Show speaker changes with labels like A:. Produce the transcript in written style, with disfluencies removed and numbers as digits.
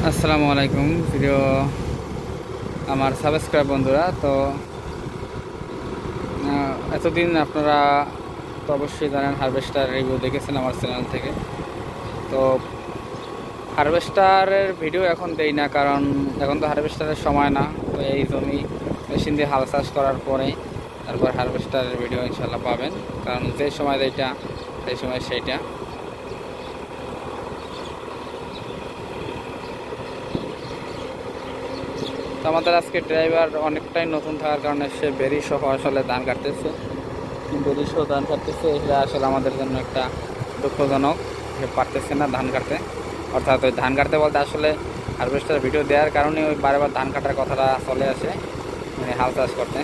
A: আসসালামু আলাইকুম প্রিয় আমার সাবস্ক্রাইব বন্ধুরা। তো এতদিন আপনারা তো অবশ্যই জানেন হারভেস্টার রিভিউ দেখেছেন আমার চ্যানেল থেকে। তো হারভেস্টারের ভিডিও এখন দেই না, কারণ এখন তো হারভেস্টারের সময় না। তো এই জমি মেশিন দিয়ে হাল চাষ করার পরে তারপর হারভেস্টারের ভিডিও ইনশাল্লাহ পাবেন, কারণ যে সময় যেটা সেই সময় সেইটা। তো আমাদের আজকে ড্রাইভার অনেকটাই নতুন থাকার কারণে সে বেরি সহ আসলে ধান কাটতেছে, বেরি সহ ধান কাটতেছে। এটা আসলে আমাদের জন্য একটা দুঃখজনক, যে পারতেছে না ধান কাটতে। অর্থাৎ ওই ধান কাটতে বলতে আসলে হারভেস্টার ভিডিও দেওয়ার কারণে ওই বারবার ধান কাটার কথাটা চলে আসে, মানে হাল চাষ করতে।